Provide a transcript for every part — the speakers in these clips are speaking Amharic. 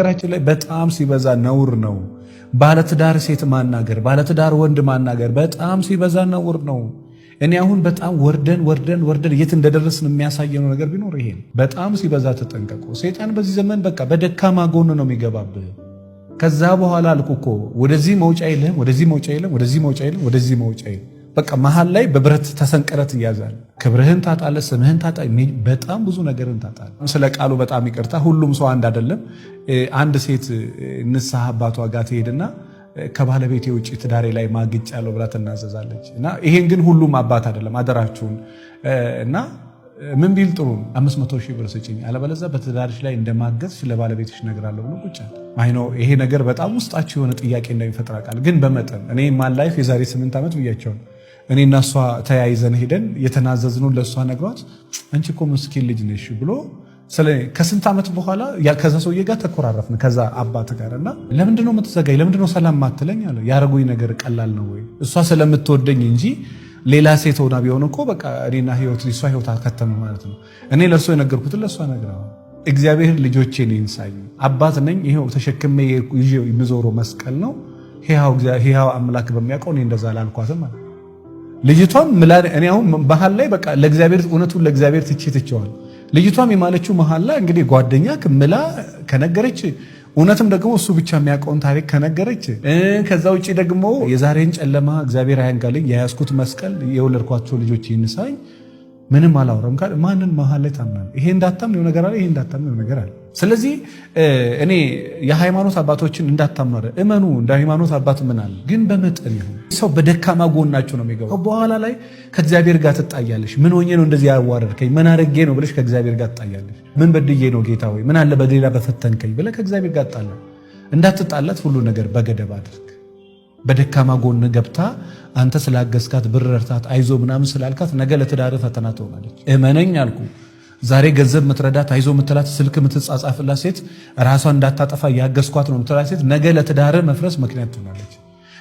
ነገራችን ላይ በጣም ሲበዛ ነውር ነው። ባለትዳር ሴት ማናገር፣ ባለትዳር ወንድ ማናገር በጣም ሲበዛ ነውር ነው። እኔ አሁን በጣም ወርደን የት እንደደረስን የሚያሳየው ነገር ቢኖር ይሄ በጣም ሲበዛ ተጠንቀቁ። ሰይጣን በዚህ ዘመን በቃ በደካማ ጎን ነው የሚገባብህ። ከዛ በኋላ አልኩ እኮ ወደዚህ መውጫ የለም፣ ወደዚህ መውጫ የለም፣ ወደዚህ መውጫ የለም፣ ወደዚህ መውጫ የለም። በቃ መሃል ላይ በብረት ተሰንቀረት ይያዛል። ክብርህን ታጣለህ፣ ስምህን ታጣለህ፣ በጣም ብዙ ነገርን ታጣለህ። ስለ ቃሉ በጣም ይቅርታ፣ ሁሉም ሰው አንድ አይደለም። አንድ ሴት ንስሐ አባቷ ጋር ትሄድና ከባለቤቴ ውጪ ትዳሬ ላይ ማግጭ ያለው ብላ ትናዘዛለች። እና ይሄን ግን ሁሉም አባት አይደለም፣ አደራችሁን። እና ምን ቢል ጥሩ 500,000 ብር ስጪኝ አለበለዚያ በትዳርሽ ላይ እንደማገዝሽ ለባለቤትሽ እነግራለሁ ብሎ ቁጭ አለ። አይ ነው ይሄ ነገር በጣም ውስጣችሁ የሆነ ጥያቄ እንደሚፈጥር አውቃለሁ፣ ግን በመጠን እኔ ማን ላይፍ የዛሬ 8 ዓመት ብያቸው እኔ እና እሷ ተያይዘን ሄደን የተናዘዝነው ለእሷ ነግሯት አንቺ እኮ ምስኪን ልጅ ነሽ ብሎ ከስንት ዓመት በኋላ ከዛ ሰውዬ ጋር ተኮራረፍን፣ ከዛ አባት ጋር እና ለምንድነው የምትዘጋኝ? ለምንድነው ሰላም ማትለኝ አለ። ያረጉኝ ነገር ቀላል ነው ወይ? እሷ ስለምትወደኝ እንጂ ሌላ ሴት ሆና ቢሆን እኮ በቃ እኔና እሷ ህይወት አከተመ ማለት ነው። እኔ ለእርሶ የነገርኩትን ለእሷ ነግረዋል። እግዚአብሔር ልጆቼን ይንሳኝ፣ አባት ነኝ፣ ይሄው ተሸክሜ ይዤው የምዞረው መስቀል ነው። ሕያው አምላክ በሚያውቀው እኔ እንደዛ ላልኳትም ማለት ልጅቷም እኔ አሁን መሀል ላይ በቃ ለእግዚአብሔር እውነቱን ለእግዚአብሔር ትቼዋለሁ። ልጅቷም የማለችው መሀል ላይ እንግዲህ ጓደኛ ምላ ከነገረች እውነትም ደግሞ እሱ ብቻ የሚያውቀውን ታሪክ ከነገረች ከዛ ውጪ ደግሞ የዛሬን ጨለማ እግዚአብሔር አያንጋልኝ፣ የያዝኩት መስቀል የወለድኳቸው ልጆች ይንሳኝ፣ ምንም አላወራም ካለ ማንን መሀል ላይ ታምናለህ? ይሄ እንዳታምን ነገር አለ፣ ይሄ እንዳታምን ነገር አለ። ስለዚህ እኔ የሃይማኖት አባቶችን እንዳታምኑ አይደል፣ እመኑ። እንደ ሃይማኖት አባት ምን አለ ግን በመጠን ይሁን። ሰው በደካማ ጎናቸው ነው የሚገባው። በኋላ ላይ ከእግዚአብሔር ጋር ትጣያለሽ። ምን ሆኜ ነው እንደዚህ ያዋረድከኝ? ምን አድርጌ ነው ብለሽ ከእግዚአብሔር ጋር ትጣያለሽ። ምን በድዬ ነው ጌታ ሆይ ምን አለ በሌላ በፈተንከኝ ብለህ ከእግዚአብሔር ጋር ትጣላ። እንዳትጣላት ሁሉ ነገር በገደብ አድርግ። በደካማ ጎን ገብታ አንተ ስላገዝካት ብር ረድታት አይዞ ምናምን ስላልካት ነገ ለትዳር ፈተና ትሆናለች። እመነኝ አልኩ። ዛሬ ገንዘብ ምትረዳት አይዞ ምትላት ስልክ ምትጻጻፍላት ሴት ራሷን እንዳታጠፋ እያገዝኳት ነው ምትላት ሴት ነገ ለትዳር መፍረስ ምክንያት ትሆናለች።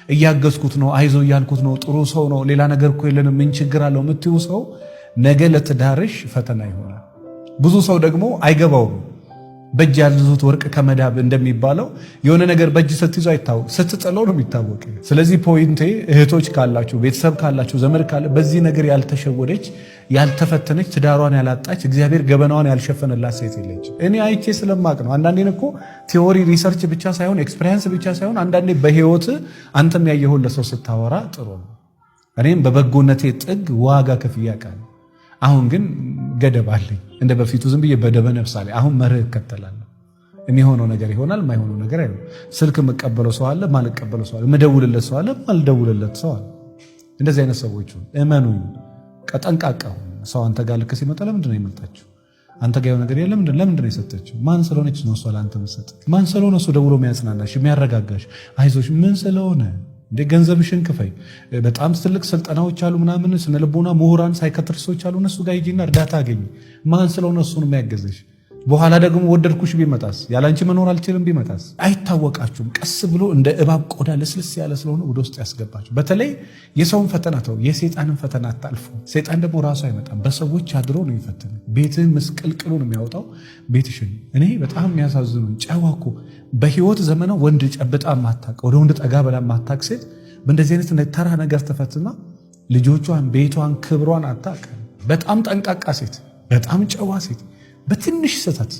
እያገዝኩት ነው፣ አይዞ እያልኩት ነው፣ ጥሩ ሰው ነው፣ ሌላ ነገር እኮ የለንም፣ ምን ችግር አለው የምትይው ሰው ነገ ለትዳርሽ ፈተና ይሆናል። ብዙ ሰው ደግሞ አይገባውም። በእጅ ያልዙት ወርቅ ከመዳብ እንደሚባለው የሆነ ነገር በእጅ ስትይዙ አይታወቅ፣ ስትጥለው ነው የሚታወቅ። ስለዚህ ፖይንቴ እህቶች ካላችሁ፣ ቤተሰብ ካላችሁ፣ ዘመድ ካለ በዚህ ነገር ያልተሸወደች ያልተፈተነች ትዳሯን ያላጣች እግዚአብሔር ገበናዋን ያልሸፈነላት ሴት የለች። እኔ አይቼ ስለማቅ ነው። አንዳንዴ እኮ ቲዎሪ ሪሰርች ብቻ ሳይሆን ኤክስፒሪየንስ ብቻ ሳይሆን አንዳንዴ በህይወት አንተም ያየኸውን ለሰው ስታወራ ጥሩ ነው። እኔም በበጎነቴ ጥግ ዋጋ ከፍያ ቃል አሁን ግን ገደብ አለኝ። እንደ በፊቱ ዝም ብዬ በደበ ነፍስ አለ። አሁን መርህ እከተላለሁ። የሚሆነው ነገር ይሆናል፣ ማይሆነው ነገር አይሆንም። ስልክ የምቀበለው ሰው አለ፣ ማልቀበለው ሰው አለ፣ ምደውልለት ሰው አለ፣ ማልደውልለት ሰው አለ። እንደዚህ አይነት ሰዎች እመኑኝ፣ ቀጠንቃቃው ሰው አንተ ጋር ልክ ሲመጣ ለምንድን ነው የመጣችው? አንተ ጋር የሆነ ነገር ለምንድን ነው የሰጠችው? ማን ስለሆነች ነው እሷ ለአንተ መሰጠ? ማን ስለሆነ እሱ ደውሎ የሚያጽናናሽ የሚያረጋጋሽ? አይዞሽ ምን ስለሆነ እንደ ገንዘብሽን ክፈይ። በጣም ትልቅ ስልጠናዎች አሉ ምናምን ስነ ልቦና ምሁራን ሳይካትሪስቶች አሉ። እነሱ ጋር ሂጂና እርዳታ አገኝ። ማን ስለሆነ እሱን የሚያገዝሽ? በኋላ ደግሞ ወደድኩሽ ቢመጣስ? ያላንቺ መኖር አልችልም ቢመጣስ? አይታወቃችሁም። ቀስ ብሎ እንደ እባብ ቆዳ ለስልስ ያለ ስለሆነ ወደ ውስጥ ያስገባችሁ። በተለይ የሰውን ፈተና ተው፣ የሰይጣንን ፈተና አታልፉ። ሰይጣን ደግሞ ራሱ አይመጣም፣ በሰዎች አድሮ ነው የሚፈትነው። ቤትህን ምስቅልቅሉ ነው የሚያወጣው ቤትሽን። እኔ በጣም የሚያሳዝኑ ጨዋ እኮ በህይወት ዘመኗ ወንድ ጨብጣ ማታቅ፣ ወደ ወንድ ጠጋ ብላ ማታቅ ሴት በእንደዚህ አይነት ተራ ነገር ተፈትና ልጆቿን፣ ቤቷን፣ ክብሯን አታቅ። በጣም ጠንቃቃ ሴት፣ በጣም ጨዋ ሴት በትንሽ ስህተት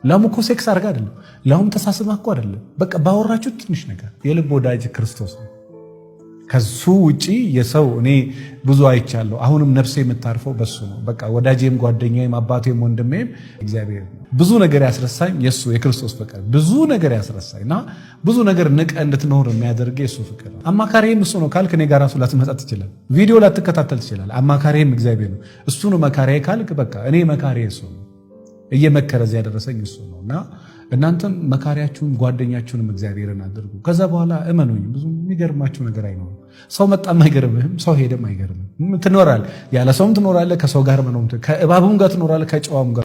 ላም እኮ ሴክስ አድርጋ አይደለም፣ ላም ተሳስማ እኮ አይደለም። በቃ ባወራችሁ ትንሽ ነገር የልብ ወዳጅ ክርስቶስ ነው። ከሱ ውጪ የሰው እኔ ብዙ አይቻለሁ። አሁንም ነፍሴ የምታርፈው በሱ ነው። በቃ ወዳጄም ጓደኛዬም አባቴም ወንድሜም እግዚአብሔር ነው። ብዙ ነገር ያስረሳኝ የሱ የክርስቶስ ፍቅር ብዙ ነገር ያስረሳኝና ብዙ ነገር ንቀ እንድትኖር የሚያደርግ የሱ ፍቅር ነው። አማካሪም እሱ ነው ካልክ እኔ ጋር ራሱ ላትመጣ ትችላል፣ ቪዲዮ ላትከታተል ትችላል። አማካሪም እግዚአብሔር ነው። እሱ ነው መካሪዬ ካልክ በቃ እኔ መካሪዬ እሱ ነው። እየመከረ እዚያ ያደረሰኝ እሱ ነው። እና እናንተም መካሪያችሁን ጓደኛችሁንም እግዚአብሔርን አድርጉ። ከዛ በኋላ እመኑኝ ብዙ የሚገርማችሁ ነገር አይኖርም። ሰው መጣም አይገርምህም፣ ሰው ሄደም አይገርምህም። ትኖራለህ፣ ያለ ሰውም ትኖራለህ፣ ከሰው ጋር ከእባቡም ጋር ትኖራለህ፣ ከጨዋም ጋር